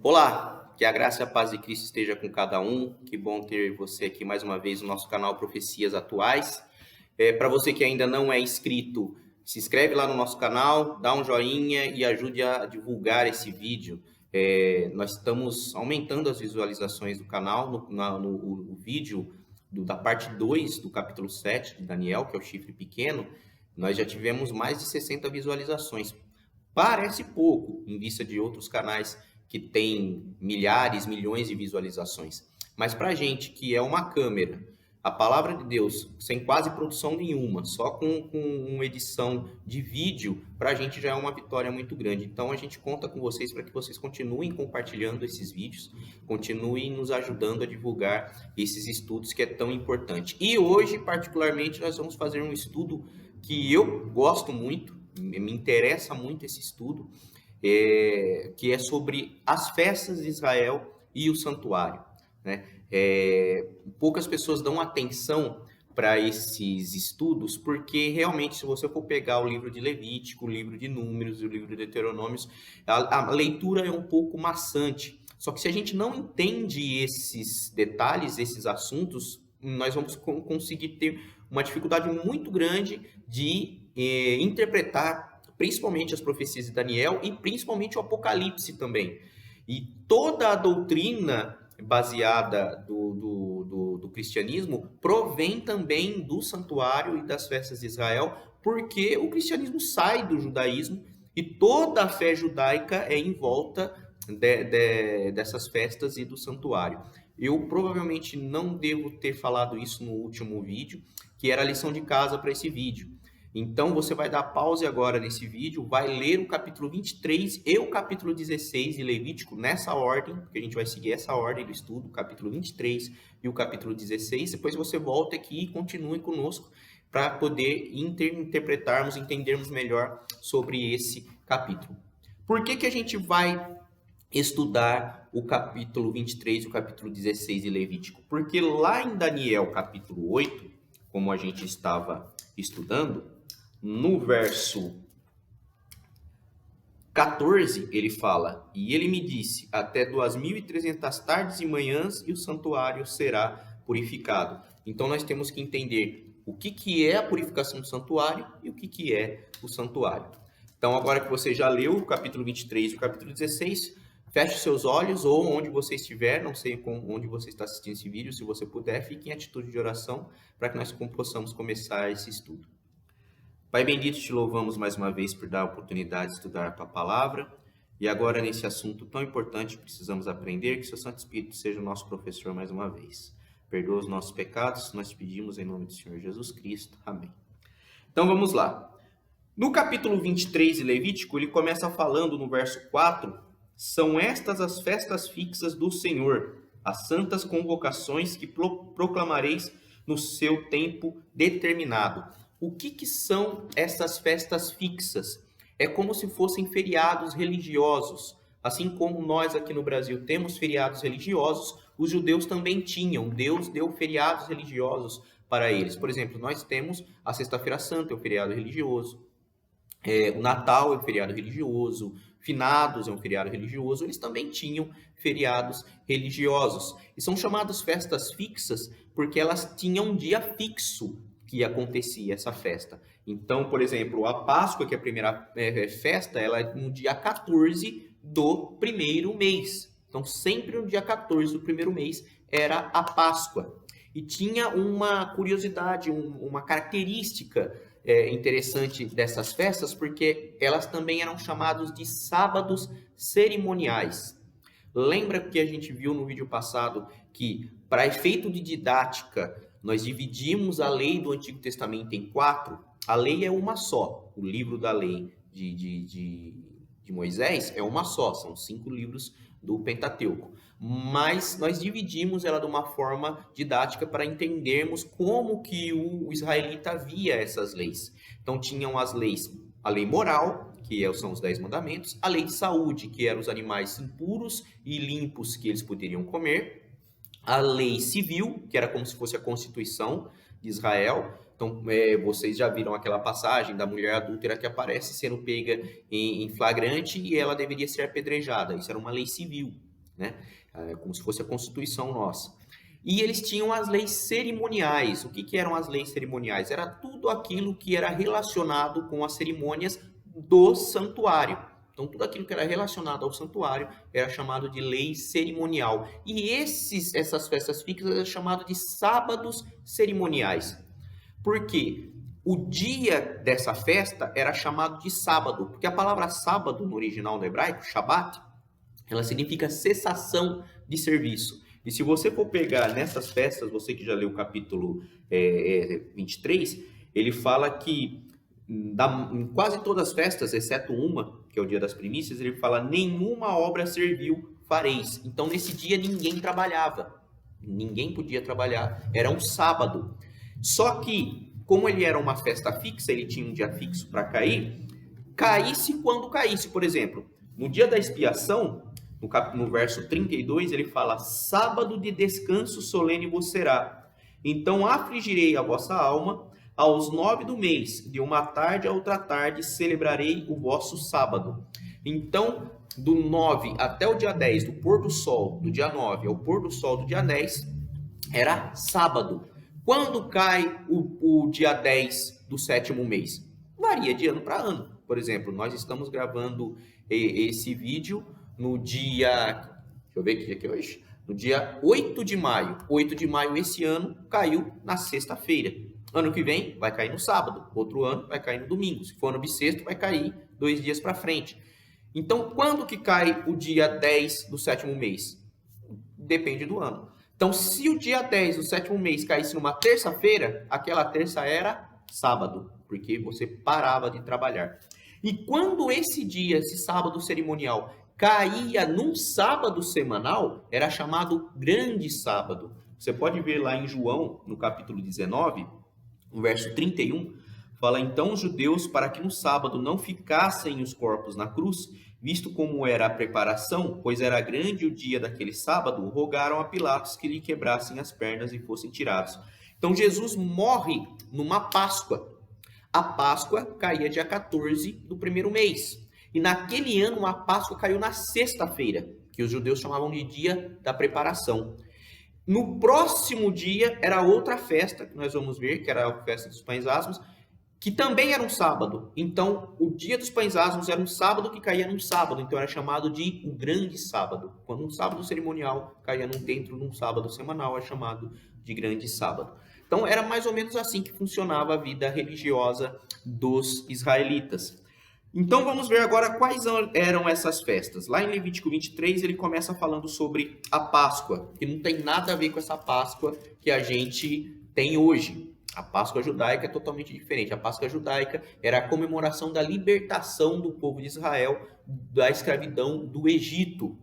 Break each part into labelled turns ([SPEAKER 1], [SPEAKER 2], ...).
[SPEAKER 1] Olá, que a graça e a paz de Cristo esteja com cada um. Que bom ter você aqui mais uma vez no nosso canal Profecias Atuais. Para você que ainda não é inscrito, se inscreve lá no nosso canal, dá um joinha e ajude a divulgar esse vídeo. Nós estamos aumentando as visualizações do canal no vídeo da parte 2 do capítulo 7 de Daniel, que é o chifre pequeno. Nós já tivemos mais de 60 visualizações. Parece pouco em vista de outros canais que tem milhares, milhões de visualizações. Mas para a gente que é uma câmera, a palavra de Deus, sem quase produção nenhuma, só com uma edição de vídeo, para a gente já é uma vitória muito grande. Então a gente conta com vocês para que vocês continuem compartilhando esses vídeos, continuem nos ajudando a divulgar esses estudos que é tão importante. E hoje, particularmente, nós vamos fazer um estudo que eu gosto muito, me interessa muito esse estudo, que é sobre as festas de Israel e o santuário, né? Poucas pessoas dão atenção para esses estudos, porque realmente, se você for pegar o livro de Levítico, o livro de Números, o livro de Deuteronômios, a leitura é um pouco maçante. Só que se a gente não entende esses detalhes, esses assuntos, nós vamos conseguir ter uma dificuldade muito grande de interpretar principalmente as profecias de Daniel e principalmente o Apocalipse também. E toda a doutrina baseada do cristianismo provém também do santuário e das festas de Israel, porque o cristianismo sai do judaísmo e toda a fé judaica é em volta dessas festas e do santuário. Eu provavelmente não devo ter falado isso no último vídeo, que era a lição de casa para esse vídeo. Então, você vai dar pause agora nesse vídeo, vai ler o capítulo 23 e o capítulo 16 de Levítico nessa ordem, porque a gente vai seguir essa ordem do estudo, o capítulo 23 e o capítulo 16. Depois você volta aqui e continue conosco para poder interpretarmos, entendermos melhor sobre esse capítulo. Por que a gente vai estudar o capítulo 23 e o capítulo 16 de Levítico? Porque lá em Daniel, capítulo 8, como a gente estava estudando, no verso 14, ele fala: e ele me disse, até 2.300 tardes e manhãs, e o santuário será purificado. Então, nós temos que entender o que é a purificação do santuário e o que é o santuário. Então, agora que você já leu o capítulo 23 e o capítulo 16, feche seus olhos, ou onde você estiver, não sei onde você está assistindo esse vídeo, se você puder, fique em atitude de oração para que nós possamos começar esse estudo. Pai bendito, te louvamos mais uma vez por dar a oportunidade de estudar a tua palavra. E agora, nesse assunto tão importante, precisamos aprender que seu Santo Espírito seja o nosso professor mais uma vez. Perdoa os nossos pecados, nós te pedimos em nome do Senhor Jesus Cristo. Amém. Então vamos lá. No capítulo 23 de Levítico, ele começa falando no verso 4: são estas as festas fixas do Senhor, as santas convocações que proclamareis no seu tempo determinado. O que são essas festas fixas? É como se fossem feriados religiosos. Assim como nós aqui no Brasil temos feriados religiosos, os judeus também tinham. Deus deu feriados religiosos para eles. Por exemplo, nós temos a Sexta-feira Santa, é um feriado religioso. O Natal é um feriado religioso. Finados é um feriado religioso. Eles também tinham feriados religiosos. E são chamadas festas fixas porque elas tinham um dia fixo que acontecia essa festa. Então, por exemplo, a Páscoa, que é a primeira festa, ela é no dia 14 do primeiro mês. Então, sempre no dia 14 do primeiro mês era a Páscoa. E tinha uma curiosidade, uma característica interessante dessas festas, porque elas também eram chamadas de sábados cerimoniais. Lembra que a gente viu no vídeo passado que, para efeito de didática, nós dividimos a lei do Antigo Testamento em 4. A lei é uma só. O livro da lei de Moisés é uma só. São 5 livros do Pentateuco. Mas nós dividimos ela de uma forma didática para entendermos como que o israelita via essas leis. Então, tinham as leis, a lei moral, que são os 10 mandamentos, a lei de saúde, que eram os animais impuros e limpos que eles poderiam comer, a lei civil, que era como se fosse a Constituição de Israel. Então, vocês já viram aquela passagem da mulher adúltera que aparece sendo pega em flagrante e ela deveria ser apedrejada. Isso era uma lei civil. né? Como se fosse a Constituição nossa. E eles tinham as leis cerimoniais. O que eram as leis cerimoniais? Era tudo aquilo que era relacionado com as cerimônias do santuário. Então, tudo aquilo que era relacionado ao santuário era chamado de lei cerimonial. E essas festas fixas eram chamadas de sábados cerimoniais. Por quê? O dia dessa festa era chamado de sábado, porque a palavra sábado, no original do hebraico, Shabat, ela significa cessação de serviço. E se você for pegar nessas festas, você que já leu o capítulo 23, ele fala que em quase todas as festas, exceto uma, que é o dia das primícias, ele fala, nenhuma obra servil fareis. Então, nesse dia, ninguém trabalhava. Ninguém podia trabalhar. Era um sábado. Só que, como ele era uma festa fixa, ele tinha um dia fixo para cair, caísse quando caísse. Por exemplo, no dia da expiação, no verso 32, ele fala, sábado de descanso solene vos será. Então, afligirei a vossa alma, aos 9 do mês, de uma tarde a outra tarde, celebrarei o vosso sábado. Então, do 9 até o dia 10, do pôr do sol do dia 9 ao pôr do sol do dia 10, era sábado. Quando cai o dia 10 do 7º mês? Varia de ano para ano. Por exemplo, nós estamos gravando esse vídeo no dia... Deixa eu ver que dia que é hoje. No dia 8 de maio. 8 de maio esse ano caiu na sexta-feira. Ano que vem vai cair no sábado. Outro ano vai cair no domingo. Se for ano bissexto, vai cair 2 dias para frente. Então, quando que cai o dia 10 do 7º mês? Depende do ano. Então, se o dia 10 do 7º mês caísse numa terça-feira, aquela terça era sábado, porque você parava de trabalhar. E quando esse dia, esse sábado cerimonial, caía num sábado semanal, era chamado grande sábado. Você pode ver lá em João, no capítulo 19, no verso 31, fala, então os judeus, para que no sábado não ficassem os corpos na cruz, visto como era a preparação, pois era grande o dia daquele sábado, rogaram a Pilatos que lhe quebrassem as pernas e fossem tirados. Então Jesus morre numa Páscoa. A Páscoa caía dia 14 do 1º mês. E naquele ano a Páscoa caiu na sexta-feira, que os judeus chamavam de dia da preparação. No próximo dia era outra festa, que nós vamos ver, que era a festa dos pães asmos, que também era um sábado. Então, o dia dos pães asmos era um sábado que caía num sábado, então era chamado de o grande sábado. Quando um sábado cerimonial caía dentro de um sábado semanal, é chamado de grande sábado. Então, era mais ou menos assim que funcionava a vida religiosa dos israelitas. Então, vamos ver agora quais eram essas festas. Lá em Levítico 23, ele começa falando sobre a Páscoa, que não tem nada a ver com essa Páscoa que a gente tem hoje. A Páscoa judaica é totalmente diferente. A Páscoa judaica era a comemoração da libertação do povo de Israel da escravidão do Egito,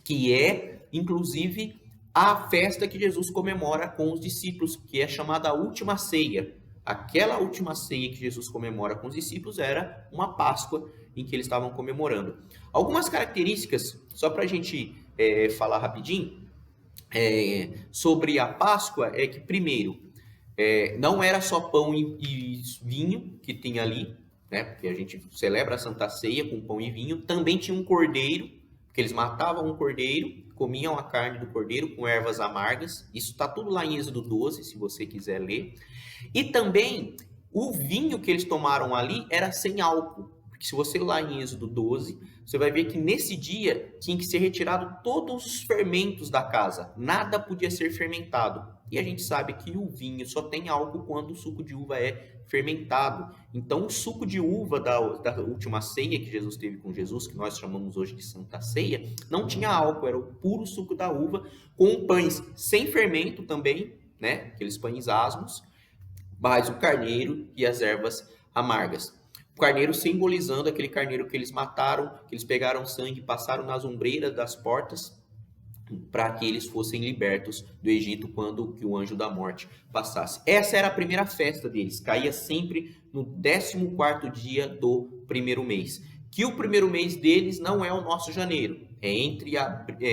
[SPEAKER 1] que é, inclusive, a festa que Jesus comemora com os discípulos, que é chamada a Última Ceia. Aquela última ceia que Jesus comemora com os discípulos era uma Páscoa em que eles estavam comemorando. Algumas características, só para a gente falar rapidinho, sobre a Páscoa, é que, primeiro, não era só pão e vinho que tinha ali, né? Porque a gente celebra a Santa Ceia com pão e vinho. Também tinha um cordeiro, que eles matavam um cordeiro, comiam a carne do cordeiro com ervas amargas. Isso está tudo lá em Êxodo 12, se você quiser ler. E também, o vinho que eles tomaram ali era sem álcool. Porque se você lá em Êxodo 12, você vai ver que nesse dia tinha que ser retirado todos os fermentos da casa. Nada podia ser fermentado. E a gente sabe que o vinho só tem álcool quando o suco de uva é fermentado. Então, o suco de uva da última ceia que Jesus teve com Jesus, que nós chamamos hoje de Santa Ceia, não tinha álcool, era o puro suco da uva, com pães sem fermento também, né? Aqueles pães asmos, mais o carneiro e as ervas amargas. O carneiro simbolizando aquele carneiro que eles mataram, que eles pegaram sangue e passaram nas ombreiras das portas, para que eles fossem libertos do Egito quando que o anjo da morte passasse. Essa era a primeira festa deles, caía sempre no 14º dia do 1º mês. Que o 1º mês deles não é o nosso janeiro, é entre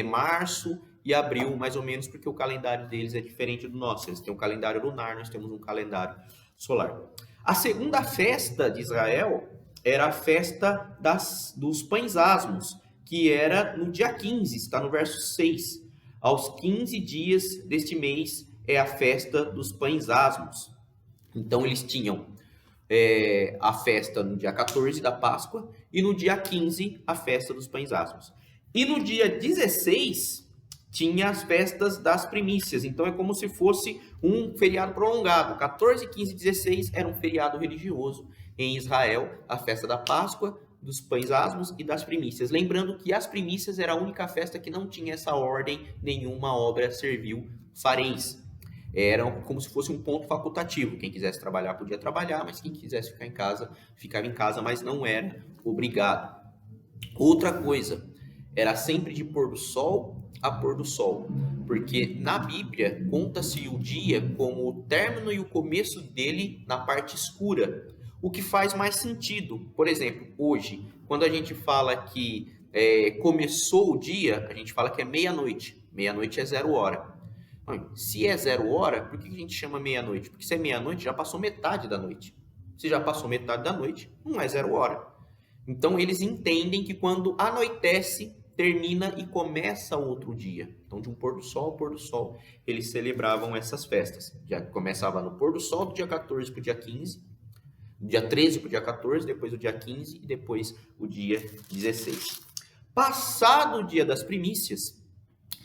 [SPEAKER 1] março e abril, mais ou menos, porque o calendário deles é diferente do nosso. Eles têm um calendário lunar, nós temos um calendário solar. A segunda festa de Israel era a festa dos pães asmos, que era no dia 15, está no verso 6. Aos 15 dias deste mês é a festa dos pães asmos. Então eles tinham a festa no dia 14 da Páscoa e no dia 15 a festa dos pães asmos. E no dia 16 tinha as festas das primícias. Então é como se fosse um feriado prolongado. 14, 15 e 16 era um feriado religioso em Israel, a festa da Páscoa, dos pães asmos e das primícias. Lembrando que as primícias era a única festa que não tinha essa ordem, nenhuma obra servil fareis. Era como se fosse um ponto facultativo. Quem quisesse trabalhar podia trabalhar, mas quem quisesse ficar em casa, ficava em casa, mas não era obrigado. Outra coisa, era sempre de pôr do sol a pôr do sol, porque na Bíblia conta-se o dia como o término e o começo dele na parte escura, o que faz mais sentido. Por exemplo, hoje, quando a gente fala que começou o dia, a gente fala que é meia-noite. Meia-noite é 0 hora. Se é 0 hora, por que a gente chama meia-noite? Porque se é meia-noite, já passou metade da noite. Se já passou metade da noite, não é 0 hora. Então, eles entendem que quando anoitece, termina e começa outro dia. Então, de um pôr do sol ao pôr do sol, eles celebravam essas festas. Já começava no pôr do sol do dia 14 para o dia 15, do dia 13 para o dia 14, depois o dia 15 e depois o dia 16. Passado o dia das primícias,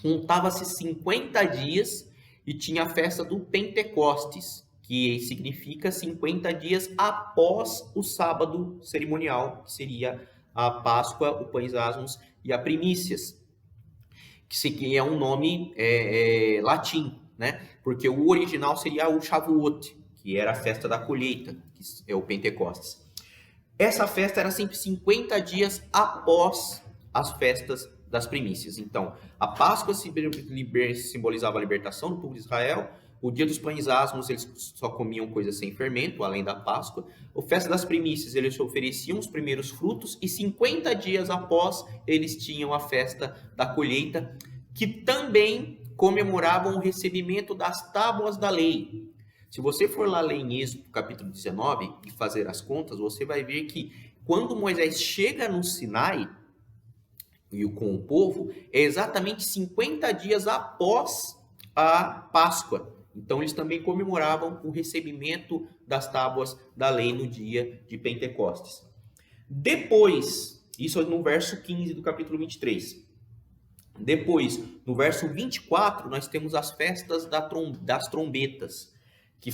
[SPEAKER 1] contava-se 50 dias e tinha a festa do Pentecostes, que significa 50 dias após o sábado cerimonial, que seria a Páscoa, o pães asmos e a primícias, que é um nome latim, né? Porque o original seria o Shavuot, que era a festa da colheita, que é o Pentecostes. Essa festa era sempre 50 dias após as festas das primícias. Então, a Páscoa simbolizava a libertação do povo de Israel. O dia dos pães asmos, eles só comiam coisas sem fermento, além da Páscoa. A festa das primícias, eles ofereciam os primeiros frutos. E 50 dias após, eles tinham a festa da colheita, que também comemoravam o recebimento das tábuas da lei. Se você for lá ler em Êxodo, capítulo 19, e fazer as contas, você vai ver que quando Moisés chega no Sinai, e com o povo, é exatamente 50 dias após a Páscoa. Então, eles também comemoravam o recebimento das tábuas da lei no dia de Pentecostes. Depois, isso é no verso 15 do capítulo 23. Depois, no verso 24, nós temos as festas das trombetas, que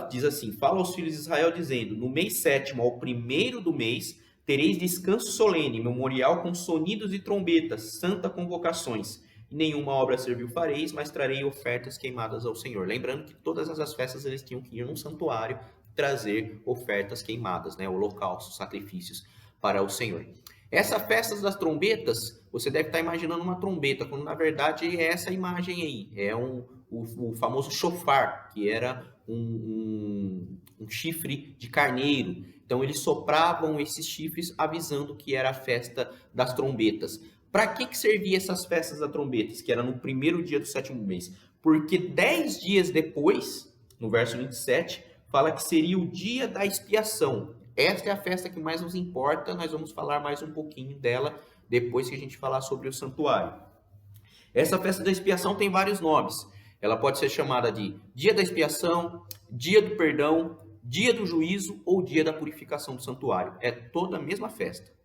[SPEAKER 1] diz assim: fala aos filhos de Israel, dizendo: no mês 7º, ao 1º do mês, tereis descanso solene, memorial com sonidos e trombetas, santa convocações. E nenhuma obra servil fareis, mas trarei ofertas queimadas ao Senhor. Lembrando que todas essas festas eles tinham que ir num santuário trazer ofertas queimadas, né? Holocaustos, sacrifícios para o Senhor. Essa festa das trombetas, você deve estar imaginando uma trombeta, quando na verdade é essa imagem aí. É o famoso shofar, que era um chifre de carneiro. Então, eles sopravam esses chifres avisando que era a festa das trombetas. Para que servia essas festas das trombetas, que era no 1º dia do 7º mês? Porque 10 dias depois, no verso 27, fala que seria o dia da expiação. Esta é a festa que mais nos importa, nós vamos falar mais um pouquinho dela depois que a gente falar sobre o santuário. Essa festa da expiação tem vários nomes. Ela pode ser chamada de dia da expiação, dia do perdão, dia do juízo ou dia da purificação do santuário. É toda a mesma festa.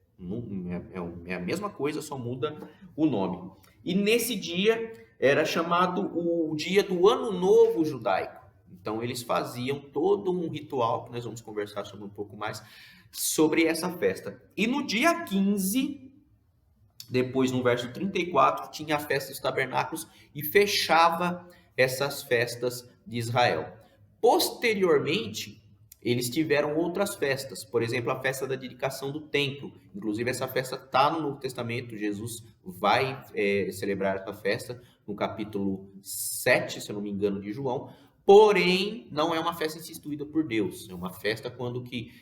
[SPEAKER 1] É a mesma coisa, só muda o nome. E nesse dia era chamado o dia do Ano Novo Judaico. Então eles faziam todo um ritual, que nós vamos conversar sobre um pouco mais, sobre essa festa. E no dia 15, depois no verso 34, tinha a festa dos tabernáculos e fechava essas festas de Israel. Posteriormente, eles tiveram outras festas, por exemplo, a festa da dedicação do templo. Inclusive, essa festa está no Novo Testamento. Jesus vai celebrar essa festa no capítulo 7, se eu não me engano, de João. Porém, não é uma festa instituída por Deus. É uma festa quando que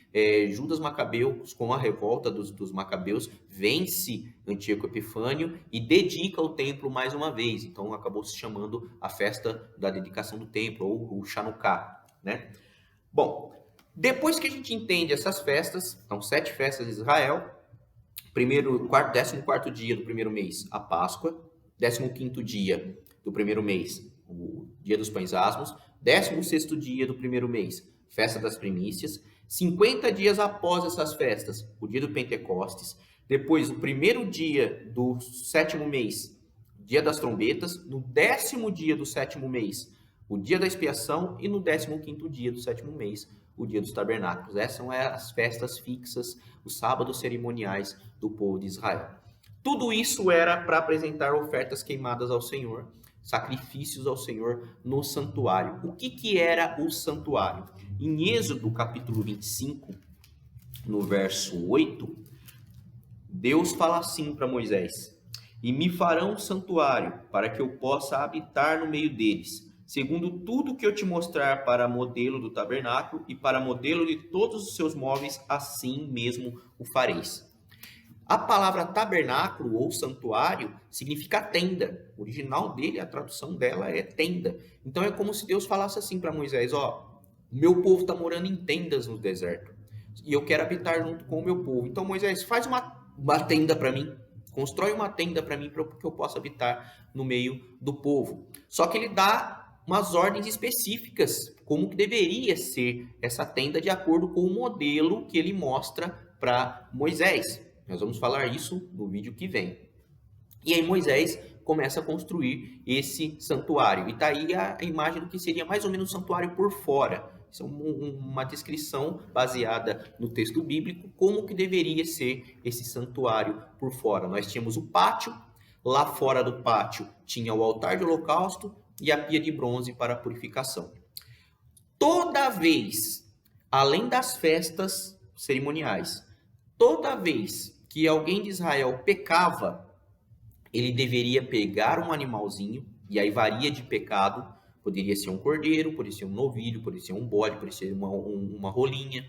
[SPEAKER 1] Judas Macabeu, com a revolta dos Macabeus, vence Antíoco Epifânio e dedica o templo mais uma vez. Então, acabou se chamando a festa da dedicação do templo, ou o Chanukah, né? Bom, depois que a gente entende essas festas, são 7 festas de Israel, 14º dia do primeiro mês, a Páscoa. 15º dia do primeiro mês, o dia dos pães asmos. 16º dia do primeiro mês, festa das primícias. 50 dias após essas festas, o dia do Pentecostes. Depois, o primeiro dia do 7º mês, dia das trombetas. No 10º dia do 7º mês, o dia da expiação. E no 15º dia do 7º mês, o dia dos tabernáculos. Essas são as festas fixas, os sábados cerimoniais do povo de Israel. Tudo isso era para apresentar ofertas queimadas ao Senhor, sacrifícios ao Senhor no santuário. O que era o santuário? Em Êxodo capítulo 25, no verso 8, Deus fala assim para Moisés: e me farão um santuário para que eu possa habitar no meio deles, segundo tudo que eu te mostrar para modelo do tabernáculo e para modelo de todos os seus móveis, assim mesmo o fareis. A palavra tabernáculo ou santuário significa tenda. O original dele, a tradução dela é tenda. Então é como se Deus falasse assim para Moisés: ó, o meu povo está morando em tendas no deserto e eu quero habitar junto com o meu povo. Então Moisés, faz uma tenda para mim, constrói uma tenda para mim para que eu possa habitar no meio do povo. Só que ele dá umas ordens específicas, como que deveria ser essa tenda de acordo com o modelo que ele mostra para Moisés. Nós vamos falar isso no vídeo que vem. E aí Moisés começa a construir esse santuário. E está aí a imagem do que seria mais ou menos um santuário por fora. Isso é uma descrição baseada no texto bíblico, como que deveria ser esse santuário por fora. Nós tínhamos o pátio, lá fora do pátio tinha o altar de holocausto e a pia de bronze para a purificação. Toda vez, além das festas cerimoniais, toda vez que alguém de Israel pecava, ele deveria pegar um animalzinho, e aí varia de pecado, poderia ser um cordeiro, poderia ser um novilho, poderia ser um bode, poderia ser uma rolinha,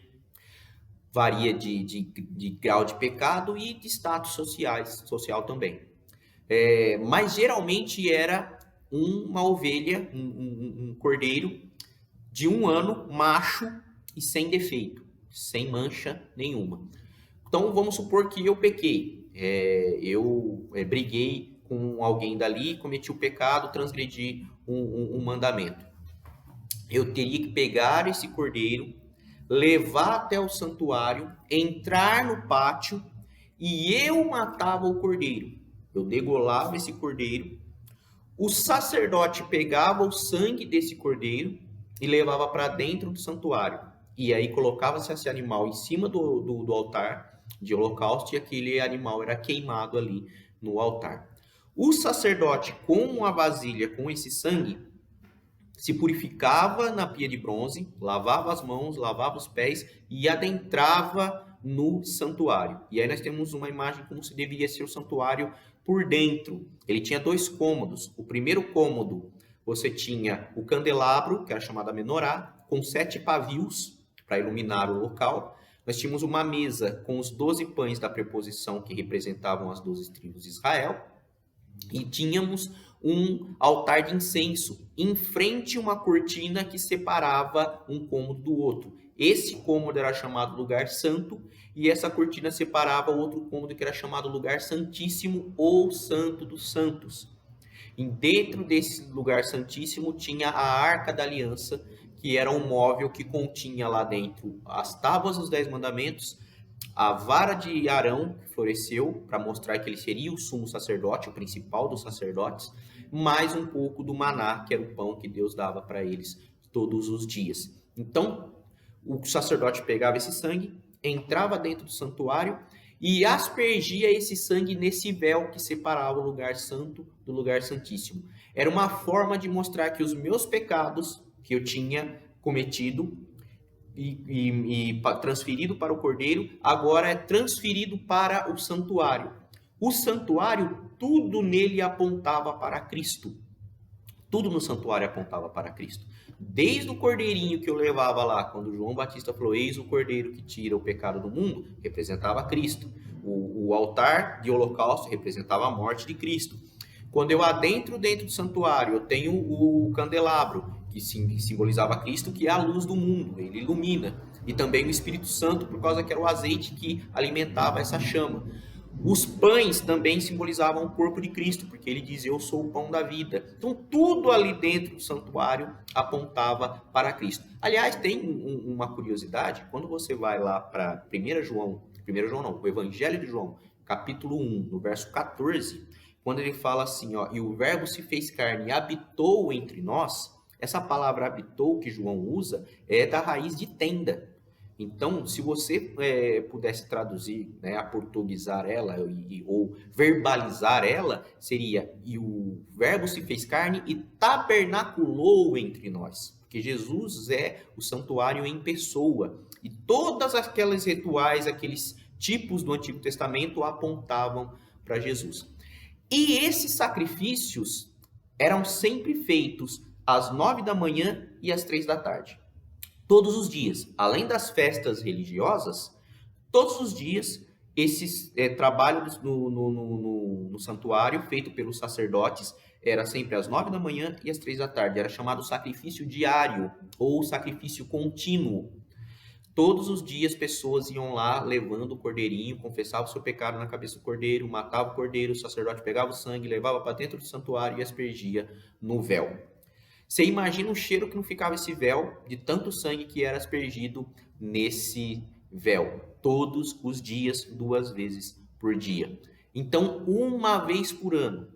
[SPEAKER 1] varia de grau de pecado e de status social também. Mas geralmente era uma ovelha, um cordeiro de 1 ano, macho e sem defeito, sem mancha nenhuma. Então, vamos supor que eu pequei, eu briguei com alguém dali, cometi o pecado, transgredi um mandamento. Eu teria que pegar esse cordeiro, levar até o santuário, entrar no pátio e eu matava o cordeiro. Eu degolava esse cordeiro, o sacerdote pegava o sangue desse cordeiro e levava para dentro do santuário. E aí colocava-se esse animal em cima do altar de holocausto e aquele animal era queimado ali no altar. O sacerdote, com uma vasilha com esse sangue, se purificava na pia de bronze, lavava as mãos, lavava os pés e adentrava no santuário. E aí nós temos uma imagem como se deveria ser o santuário por dentro. Ele tinha 2 cômodos. O primeiro cômodo, você tinha o candelabro, que era chamado a menorá, com 7 pavios para iluminar o local. Nós tínhamos uma mesa com os 12 pães da preposição que representavam as 12 tribos de Israel. E tínhamos um altar de incenso, em frente a uma cortina que separava um cômodo do outro. Esse cômodo era chamado lugar santo e essa cortina separava outro cômodo que era chamado lugar santíssimo ou santo dos santos. E dentro desse lugar santíssimo tinha a arca da aliança, que era um móvel que continha lá dentro as tábuas dos 10 mandamentos, a vara de Arão, que floresceu para mostrar que ele seria o sumo sacerdote, o principal dos sacerdotes, mais um pouco do maná, que era o pão que Deus dava para eles todos os dias. Então, o sacerdote pegava esse sangue, entrava dentro do santuário e aspergia esse sangue nesse véu que separava o lugar santo do lugar santíssimo. Era uma forma de mostrar que os meus pecados que eu tinha cometido e transferido para o cordeiro, agora é transferido para o santuário. O santuário, tudo nele apontava para Cristo. Tudo no santuário apontava para Cristo. Desde o cordeirinho que eu levava lá, quando João Batista falou, eis o cordeiro que tira o pecado do mundo, representava Cristo. O altar de holocausto representava a morte de Cristo. Quando eu adentro dentro do santuário, eu tenho o candelabro, que simbolizava Cristo, que é a luz do mundo, ele ilumina. E também o Espírito Santo, por causa que era o azeite que alimentava essa chama. Os pães também simbolizavam o corpo de Cristo, porque ele diz: eu sou o pão da vida. Então, tudo ali dentro do santuário apontava para Cristo. Aliás, tem uma curiosidade: quando você vai lá para 1 João não, o Evangelho de João, capítulo 1, no verso 14, quando ele fala assim, ó, e o verbo se fez carne e habitou entre nós, essa palavra habitou que João usa é da raiz de tenda. Então, se você pudesse traduzir, né, aportuguesar ela ou verbalizar ela, seria: e o verbo se fez carne e tabernaculou entre nós. Porque Jesus é o santuário em pessoa. E todas aquelas rituais, aqueles tipos do Antigo Testamento apontavam para Jesus. E esses sacrifícios eram sempre feitos às 9 da manhã e às 3 da tarde. Todos os dias, além das festas religiosas, todos os dias, esses trabalhos no santuário, feito pelos sacerdotes, era sempre às 9 da manhã e às 3 da tarde. Era chamado sacrifício diário ou sacrifício contínuo. Todos os dias, pessoas iam lá levando o cordeirinho, confessavam o seu pecado na cabeça do cordeiro, matava o cordeiro, o sacerdote pegava o sangue, levava para dentro do santuário e aspergia no véu. Você imagina o cheiro que não ficava esse véu, de tanto sangue que era aspergido nesse véu, todos os dias, 2 vezes por dia. Então, uma vez por ano,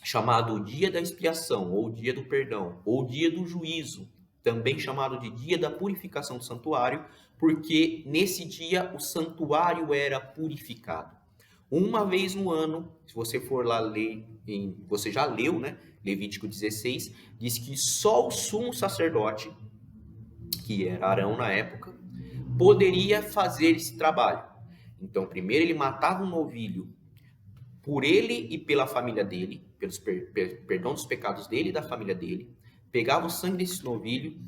[SPEAKER 1] chamado Dia da Expiação, ou Dia do Perdão, ou Dia do Juízo, também chamado de Dia da Purificação do Santuário, porque nesse dia o santuário era purificado. Uma vez no ano, se você for lá ler, você já leu, né? Levítico 16, diz que só o sumo sacerdote, que era Arão na época, poderia fazer esse trabalho. Então, primeiro ele matava um novilho por ele e pela família dele, pelos perdão dos pecados dele e da família dele, pegava o sangue desse novilho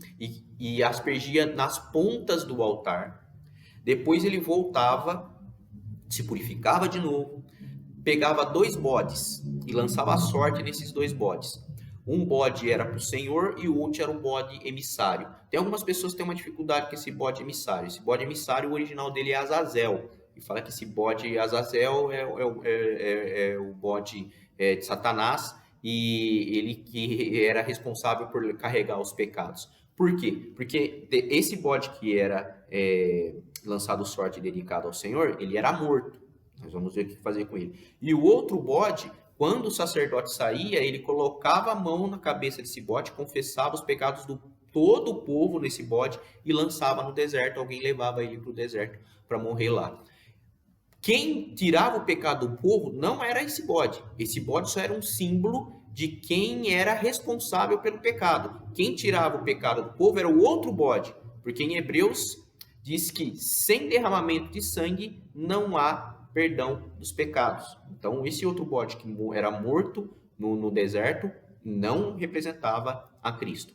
[SPEAKER 1] e aspergia nas pontas do altar. Depois ele voltava, se purificava de novo, pegava 2 bodes e lançava a sorte nesses 2 bodes. Um bode era para o Senhor e o outro era o bode emissário. Tem algumas pessoas que têm uma dificuldade com esse bode emissário. Esse bode emissário, o original dele é Azazel. E fala que esse bode Azazel é o bode de Satanás e ele que era responsável por carregar os pecados. Por quê? Porque esse bode que era lançado sorte e dedicado ao Senhor, ele era morto. Nós vamos ver o que fazer com ele. E o outro bode, quando o sacerdote saía, ele colocava a mão na cabeça desse bode, confessava os pecados do todo o povo nesse bode e lançava no deserto. Alguém levava ele para o deserto para morrer lá. Quem tirava o pecado do povo não era esse bode. Esse bode só era um símbolo de quem era responsável pelo pecado. Quem tirava o pecado do povo era o outro bode, porque em Hebreus diz que sem derramamento de sangue não há perdão dos pecados. Então, esse outro bode que era morto no deserto não representava a Cristo.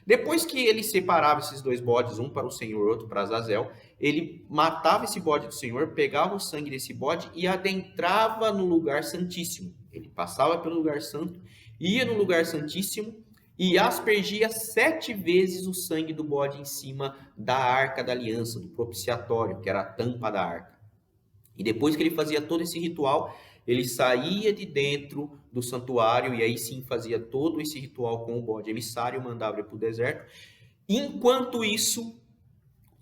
[SPEAKER 1] Depois que ele separava esses 2 bodes, um para o Senhor, outro para Azazel, ele matava esse bode do Senhor, pegava o sangue desse bode e adentrava no lugar santíssimo. Ele passava pelo lugar santo, ia no lugar santíssimo e aspergia 7 vezes o sangue do bode em cima da arca da aliança, do propiciatório, que era a tampa da arca. E depois que ele fazia todo esse ritual, ele saía de dentro do santuário e aí sim fazia todo esse ritual com o bode emissário, mandava ele para o deserto. Enquanto isso,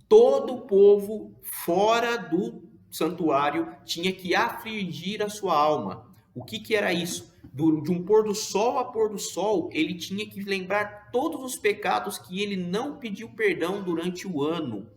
[SPEAKER 1] todo o povo fora do santuário tinha que afligir a sua alma. O que era isso? De um pôr do sol a pôr do sol, ele tinha que lembrar todos os pecados que ele não pediu perdão durante o ano,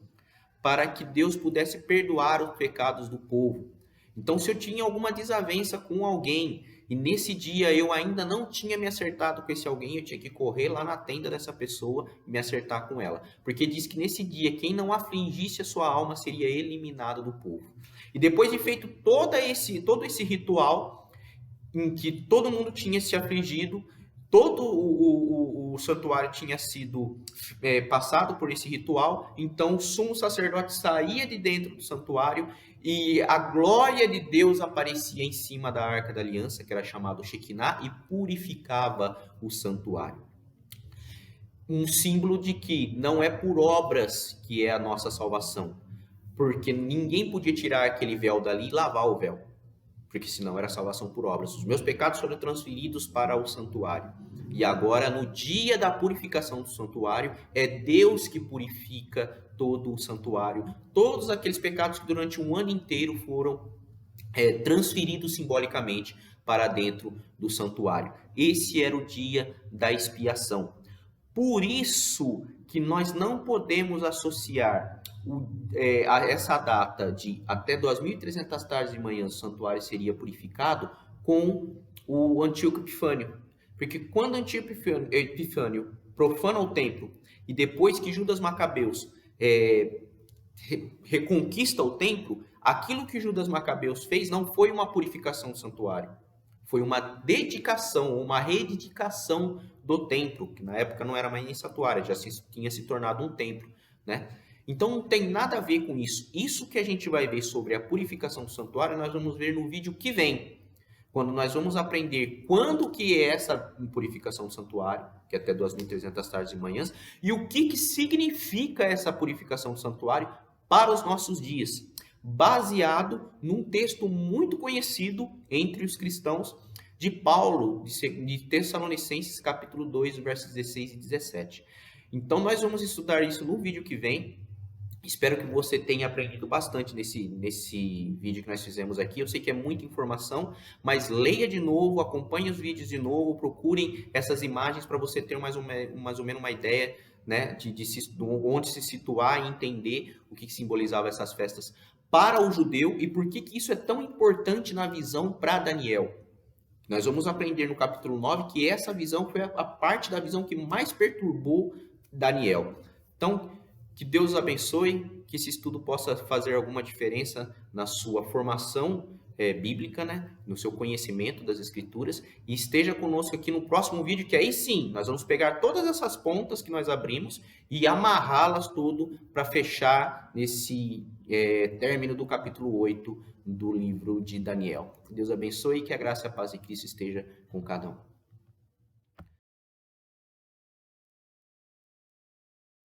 [SPEAKER 1] para que Deus pudesse perdoar os pecados do povo. Então, se eu tinha alguma desavença com alguém, e nesse dia eu ainda não tinha me acertado com esse alguém, eu tinha que correr lá na tenda dessa pessoa e me acertar com ela. Porque diz que nesse dia, quem não afligisse a sua alma seria eliminado do povo. E depois de feito todo esse ritual, em que todo mundo tinha se afligido, todo o santuário tinha sido passado por esse ritual, então o sumo sacerdote saía de dentro do santuário e a glória de Deus aparecia em cima da Arca da Aliança, que era chamado Shekinah, e purificava o santuário. Um símbolo de que não é por obras que é a nossa salvação, porque ninguém podia tirar aquele véu dali e lavar o véu. porque senão era salvação por obras. Os meus pecados foram transferidos para o santuário. E agora, no dia da purificação do santuário, é Deus que purifica todo o santuário. Todos aqueles pecados que durante um ano inteiro foram transferidos simbolicamente para dentro do santuário. Esse era o dia da expiação. Por isso que nós não podemos associar a essa data de até 2.300 tardes e manhãs o santuário seria purificado com o Antíoco Epifânio. Porque quando Antíoco Epifânio profana o templo e depois que Judas Macabeus reconquista o templo, aquilo que Judas Macabeus fez não foi uma purificação do santuário, foi uma dedicação, uma rededicação do templo, que na época não era mais nem santuário, já tinha se tornado um templo, né? Então não tem nada a ver com isso. Isso que a gente vai ver sobre a purificação do santuário, nós vamos ver no vídeo que vem, quando nós vamos aprender quando que é essa purificação do santuário, que é até 2.300 tardes e manhãs, e o que significa essa purificação do santuário para os nossos dias, baseado num texto muito conhecido entre os cristãos de Paulo, de Tessalonicenses, capítulo 2, versos 16 e 17. Então, nós vamos estudar isso no vídeo que vem. Espero que você tenha aprendido bastante nesse vídeo que nós fizemos aqui. Eu sei que é muita informação, mas leia de novo, acompanhe os vídeos de novo, procurem essas imagens para você ter mais ou menos uma ideia, né, de onde se situar e entender o que simbolizava essas festas para o judeu e por que isso é tão importante na visão para Daniel. Nós vamos aprender no capítulo 9 que essa visão foi a parte da visão que mais perturbou Daniel. Então, que Deus abençoe, que esse estudo possa fazer alguma diferença na sua formação bíblica, né? No seu conhecimento das Escrituras, e esteja conosco aqui no próximo vídeo, que aí sim, nós vamos pegar todas essas pontas que nós abrimos e amarrá-las tudo para fechar nesse término do capítulo 8 do livro de Daniel. Que Deus abençoe e que a graça e a paz de Cristo esteja com cada um.